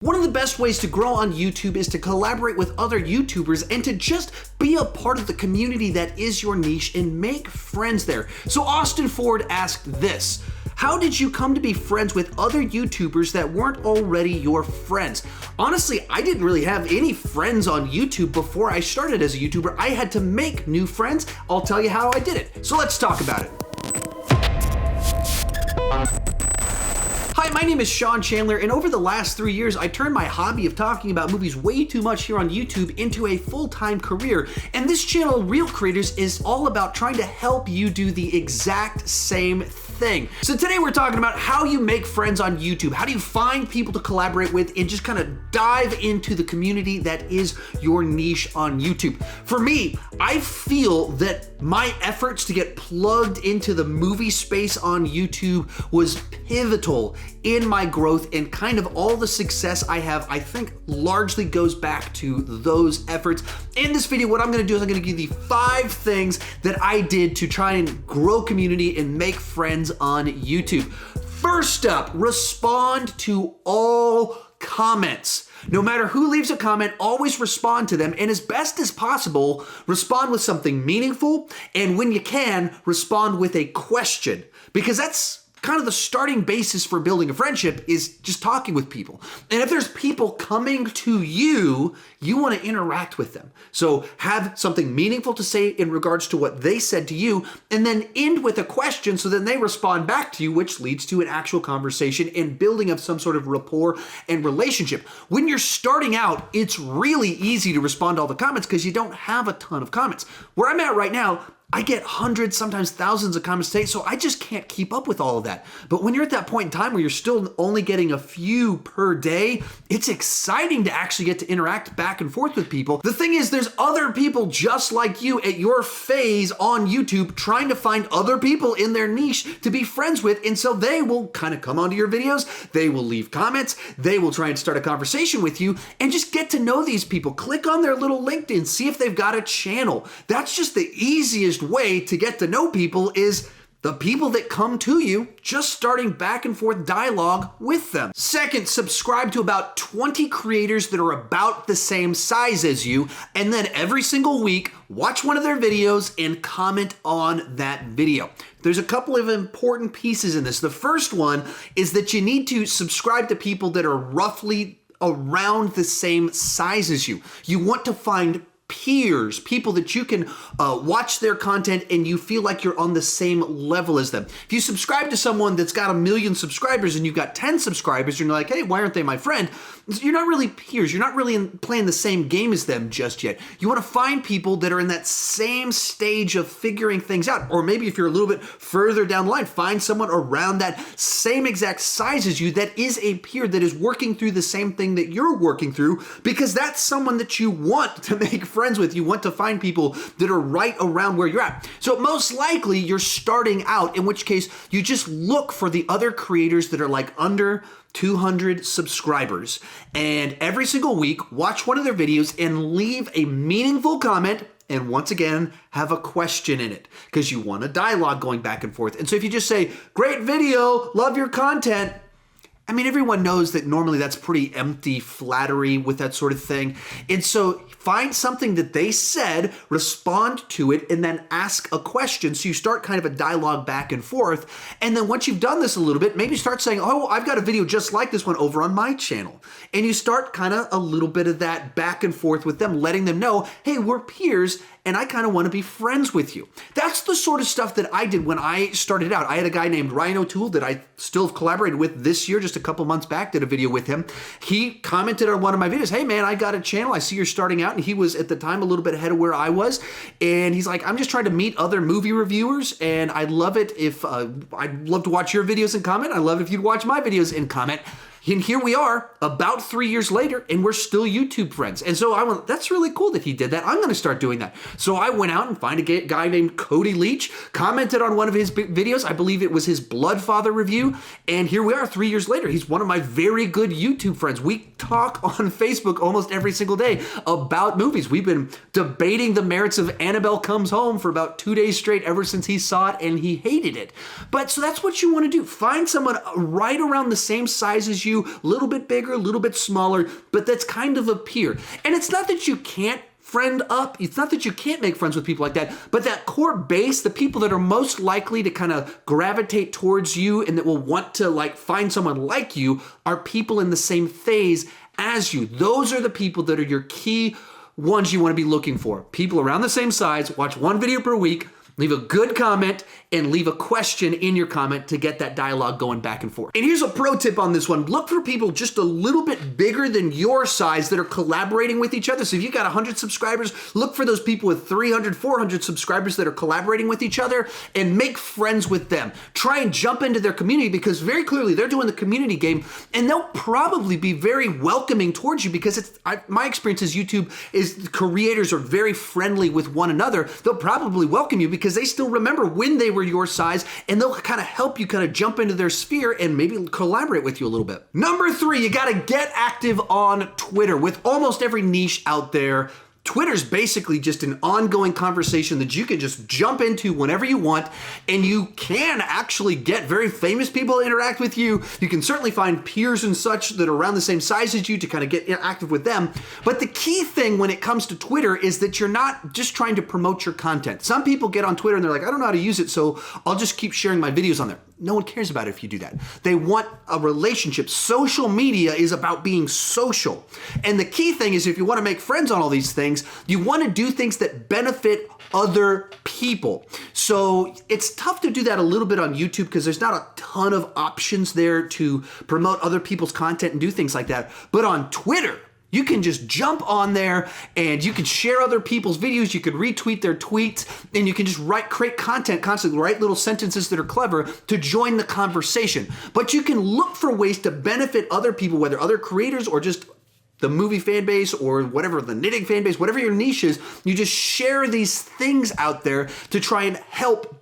One of the best ways to grow on YouTube is to collaborate with other YouTubers and to just be a part of the community that is your niche and make friends there. So Austin Ford asked this: how did you come to be friends with other YouTubers that weren't already your friends? Honestly, I didn't really have any friends on YouTube before I started as a YouTuber. I had to make new friends. I'll tell you how I did it. So let's talk about it. Hi, my name is Sean Chandler, and over the last 3 years, I turned my hobby of talking about movies way too much here on YouTube into a full-time career. And this channel, Real Creators, is all about trying to help you do the exact same thing. So today we're talking about how you make friends on YouTube. How do you find people to collaborate with and just kind of dive into the community that is your niche on YouTube. For me, I feel that my efforts to get plugged into the movie space on YouTube was pivotal in my growth, and kind of all the success I have, I think, largely goes back to those efforts. In this video, what I'm gonna do is I'm gonna give you 5 things that I did to try and grow community and make friends on YouTube. First up, respond to all comments. No matter who leaves a comment, always respond to them, and as best as possible, respond with something meaningful, and when you can, respond with a question, because that's kind of the starting basis for building a friendship, is just talking with people. And if there's people coming to you, you want to interact with them. So have something meaningful to say in regards to what they said to you, and then end with a question so then they respond back to you, which leads to an actual conversation and building of some sort of rapport and relationship. When you're starting out, it's really easy to respond to all the comments because you don't have a ton of comments. Where I'm at right now, I get hundreds, sometimes thousands of comments a day, so I just can't keep up with all of that. But when you're at that point in time where you're still only getting a few per day, it's exciting to actually get to interact back and forth with people. The thing is, there's other people just like you at your phase on YouTube trying to find other people in their niche to be friends with, and so they will kind of come onto your videos, they will leave comments, they will try and start a conversation with you, and just get to know these people. Click on their little LinkedIn, see if they've got a channel. That's just the easiest way to get to know people, is the people that come to you, just starting back and forth dialogue with them. Second, subscribe to about 20 creators that are about the same size as you, and then every single week, watch one of their videos and comment on that video. There's a couple of important pieces in this. The first one is that you need to subscribe to people that are roughly around the same size as you. You want to find peers, people that you can watch their content and you feel like you're on the same level as them. If you subscribe to someone that's got 1 million subscribers and you've got 10 subscribers, and you're like, hey, why aren't they my friend? You're not really peers. You're not really playing the same game as them just yet. You want to find people that are in that same stage of figuring things out. Or maybe if you're a little bit further down the line, find someone around that same exact size as you that is a peer that is working through the same thing that you're working through, because that's someone that you want to make friends with. You want to find people that are right around where you're at. So most likely you're starting out, in which case you just look for the other creators that are like under 200 subscribers, and every single week watch one of their videos and leave a meaningful comment, and once again have a question in it, because you want a dialogue going back and forth. And so if you just say, great video, love your content, I mean, everyone knows that normally that's pretty empty flattery with that sort of thing. And so find something that they said, respond to it, and then ask a question. So you start kind of a dialogue back and forth. And then once you've done this a little bit, maybe start saying, oh, I've got a video just like this one over on my channel. And you start kind of a little bit of that back and forth with them, letting them know, hey, we're peers, and I kind of want to be friends with you. That's the sort of stuff that I did when I started out. I had a guy named Ryan O'Toole that I still have collaborated with this year, just a couple months back, did a video with him. He commented on one of my videos, hey man, I got a channel, I see you're starting out, and he was at the time a little bit ahead of where I was, and he's like, I'm just trying to meet other movie reviewers, and I'd love it if, I'd love to watch your videos and comment, I'd love it if you'd watch my videos and comment. And here we are about 3 years later, and we're still YouTube friends. And so I went, that's really cool that he did that. I'm going to start doing that. So I went out and found a guy named Cody Leach, commented on one of his videos. I believe it was his Bloodfather review. And here we are 3 years later. He's one of my very good YouTube friends. We talk on Facebook almost every single day about movies. We've been debating the merits of Annabelle Comes Home for about 2 days straight ever since he saw it, and he hated it. But so that's what you want to do. Find someone right around the same size as you, you, a little bit bigger, a little bit smaller, but that's kind of a peer. And it's not that you can't friend up. It's not that you can't make friends with people like that, but that core base, the people that are most likely to kind of gravitate towards you and that will want to like find someone like you are people in the same phase as you. Those are the people that are your key ones you want to be looking for. People around the same size, watch one video per week, leave a good comment, and leave a question in your comment to get that dialogue going back and forth. And here's a pro tip on this one. Look for people just a little bit bigger than your size that are collaborating with each other. So if you've got 100 subscribers, look for those people with 300, 400 subscribers that are collaborating with each other and make friends with them. Try and jump into their community because very clearly they're doing the community game and they'll probably be very welcoming towards you because my experience is YouTube is creators are very friendly with one another. They'll probably welcome you because they still remember when they were your size and they'll kind of help you kind of jump into their sphere and maybe collaborate with you a little bit. Number 3, you got to get active on Twitter. With almost every niche out there, Twitter's basically just an ongoing conversation that you can just jump into whenever you want, and you can actually get very famous people to interact with you. You can certainly find peers and such that are around the same size as you to kind of get active with them. But the key thing when it comes to Twitter is that you're not just trying to promote your content. Some people get on Twitter and they're like, I don't know how to use it, so I'll just keep sharing my videos on there. No one cares about it if you do that. They want a relationship. Social media is about being social. And the key thing is if you want to make friends on all these things, you want to do things that benefit other people. So it's tough to do that a little bit on YouTube because there's not a ton of options there to promote other people's content and do things like that. But on Twitter, you can just jump on there and you can share other people's videos, you can retweet their tweets, and you can just create content constantly, write little sentences that are clever to join the conversation. But you can look for ways to benefit other people, whether other creators or just the movie fan base or whatever, the knitting fan base, whatever your niche is, you just share these things out there to try and help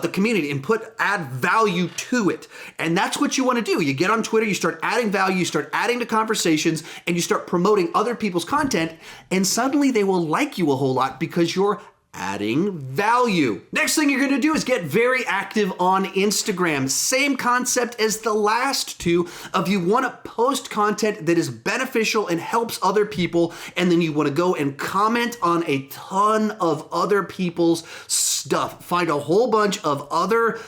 the community and add value to it. And that's what you want to do. You get on Twitter, you start adding value, you start adding to conversations, and you start promoting other people's content, and suddenly they will like you a whole lot because you're adding value. Next thing you're going to do is get very active on Instagram. Same concept as the last two of you want to post content that is beneficial and helps other people, and then you want to go and comment on a ton of other people's stuff. Find a whole bunch of other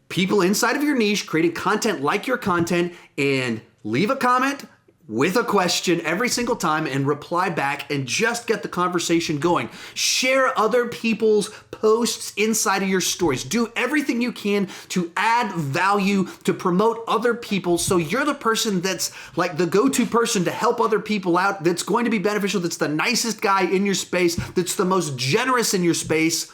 people inside of your niche creating content like your content and leave a comment with a question every single time and reply back and just get the conversation going. Share other people's posts inside of your stories. Do everything you can to add value, to promote other people, so you're the person that's like the go-to person to help other people out, that's going to be beneficial, that's the nicest guy in your space, that's the most generous in your space.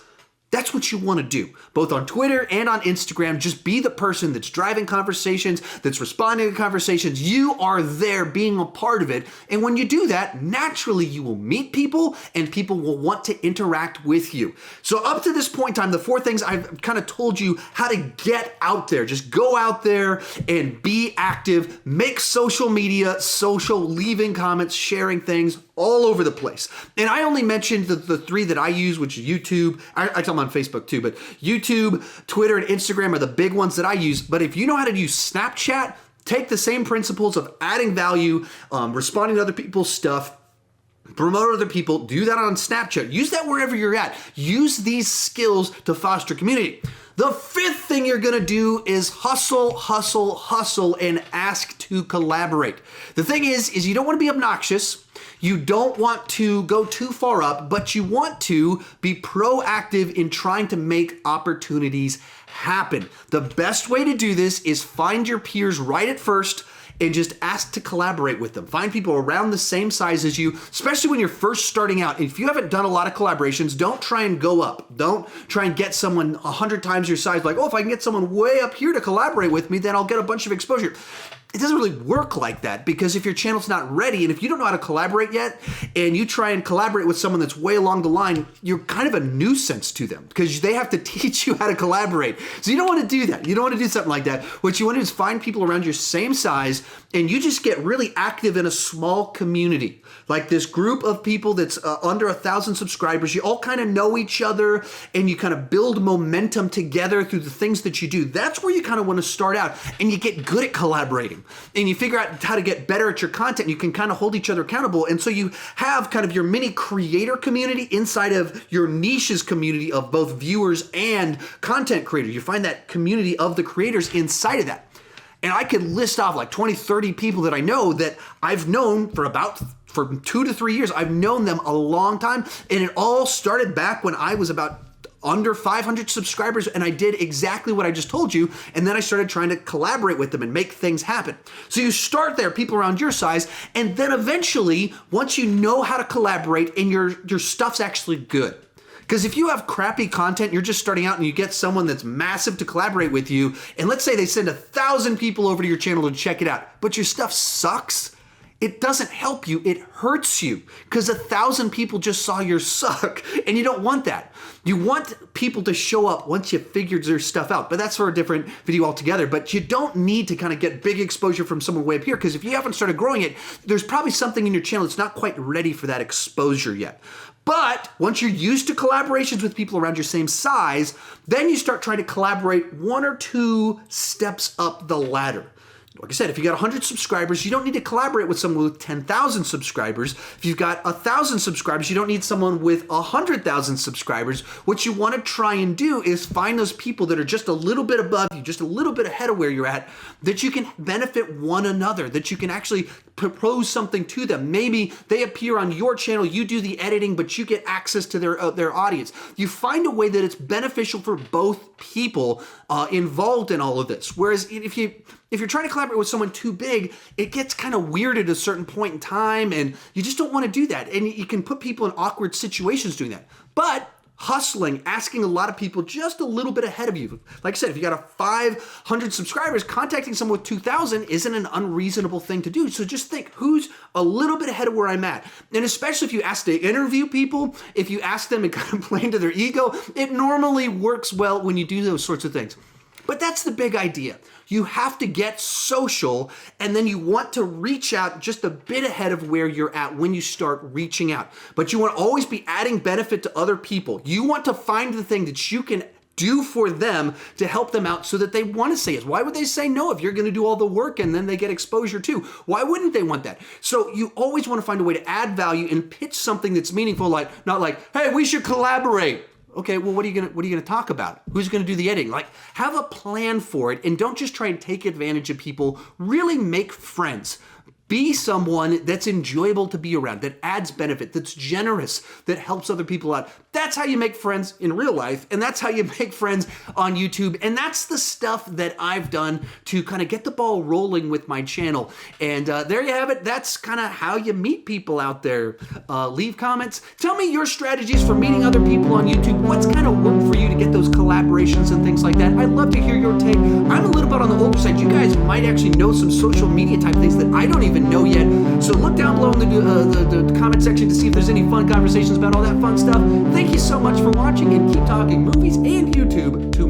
That's what you want to do, both on Twitter and on Instagram. Just be the person that's driving conversations, that's responding to conversations. You are there being a part of it. And when you do that, naturally you will meet people and people will want to interact with you. So up to this point in time, the 4 things I've kind of told you how to get out there. Just go out there and be active, make social media social, leaving comments, sharing things all over the place. And I only mentioned the 3 that I use, which is YouTube. I tell them on Facebook too, but YouTube, Twitter, and Instagram are the big ones that I use. But if you know how to use Snapchat, take the same principles of adding value, responding to other people's stuff, promote other people, do that on Snapchat. Use that wherever you're at. Use these skills to foster community. The 5th thing you're gonna do is hustle, hustle, hustle, and ask to collaborate. The thing is you don't wanna be obnoxious. You don't want to go too far up, but you want to be proactive in trying to make opportunities happen. The best way to do this is find your peers right at first and just ask to collaborate with them. Find people around the same size as you, especially when you're first starting out. If you haven't done a lot of collaborations, don't try and go up. Don't try and get someone 100 times your size. Like, oh, if I can get someone way up here to collaborate with me, then I'll get a bunch of exposure. It doesn't really work like that, because if your channel's not ready and if you don't know how to collaborate yet and you try and collaborate with someone that's way along the line, you're kind of a nuisance to them because they have to teach you how to collaborate. So you don't want to do that. You don't want to do something like that. What you want to do is find people around your same size and you just get really active in a small community. Like this group of people that's under 1,000 subscribers. You all kind of know each other and you kind of build momentum together through the things that you do. That's where you kind of want to start out, and you get good at collaborating. collaborating, and you figure out how to get better at your content. You can kind of hold each other accountable. And so you have kind of your mini creator community inside of your niche's community of both viewers and content creators. You find that community of the creators inside of that. And I could list off like 20, 30 people that I know that I've known for 2 to 3 years. I've known them a long time. And it all started back when I was about under 500 subscribers, and I did exactly what I just told you. And then I started trying to collaborate with them and make things happen. So you start there, people around your size, and then eventually, once you know how to collaborate and your stuff's actually good. Because if you have crappy content, you're just starting out and you get someone that's massive to collaborate with you, and let's say they send 1,000 people over to your channel to check it out, but your stuff sucks, it doesn't help you, it hurts you, because 1,000 people just saw your suck, and you don't want that. You want people to show up once you figured their stuff out, but that's for a different video altogether. But you don't need to kind of get big exposure from someone way up here, because if you haven't started growing it, there's probably something in your channel that's not quite ready for that exposure yet. But once you're used to collaborations with people around your same size, then you start trying to collaborate 1 or 2 steps up the ladder. Like I said, if you got 100 subscribers, you don't need to collaborate with someone with 10,000 subscribers. If you've got 1,000 subscribers, you don't need someone with 100,000 subscribers. What you want to try and do is find those people that are just a little bit above you, just a little bit ahead of where you're at, that you can benefit one another, that you can actually propose something to them. Maybe they appear on your channel, you do the editing, but you get access to their audience. You find a way that it's beneficial for both people involved in all of this. Whereas if you're trying to collaborate with someone too big, it gets kind of weird at a certain point in time, and you just don't want to do that. And you can put people in awkward situations doing that. But hustling, asking a lot of people just a little bit ahead of you. Like I said, if you got 500 subscribers, contacting someone with 2,000 isn't an unreasonable thing to do. So just think, who's a little bit ahead of where I'm at? And especially if you ask to interview people, if you ask them and kind of play into their ego, it normally works well when you do those sorts of things. But that's the big idea. You have to get social, and then you want to reach out just a bit ahead of where you're at when you start reaching out. But you want to always be adding benefit to other people. You want to find the thing that you can do for them to help them out so that they want to say yes. Why would they say no if you're going to do all the work and then they get exposure too? Why wouldn't they want that? So you always want to find a way to add value and pitch something that's meaningful, like not like, hey, we should collaborate. Okay, well, what are you gonna talk about? Who's gonna do the editing? Like, have a plan for it, and don't just try and take advantage of people. Really make friends. Be someone that's enjoyable to be around, that adds benefit, that's generous, that helps other people out. That's how you make friends in real life, and that's how you make friends on YouTube, and that's the stuff that I've done to kind of get the ball rolling with my channel. And there you have it. That's kind of how you meet people out there. Leave comments. Tell me your strategies for meeting other people on YouTube. What's kind of worked for you to get those collaborations and things like that? I'd love to hear your take. I'm a little bit on the older side. You guys might actually know some social media type things that I don't even know yet. So look down below in the comment section to see if there's any fun conversations about all that fun stuff. Thank you so much for watching, and keep talking movies and YouTube to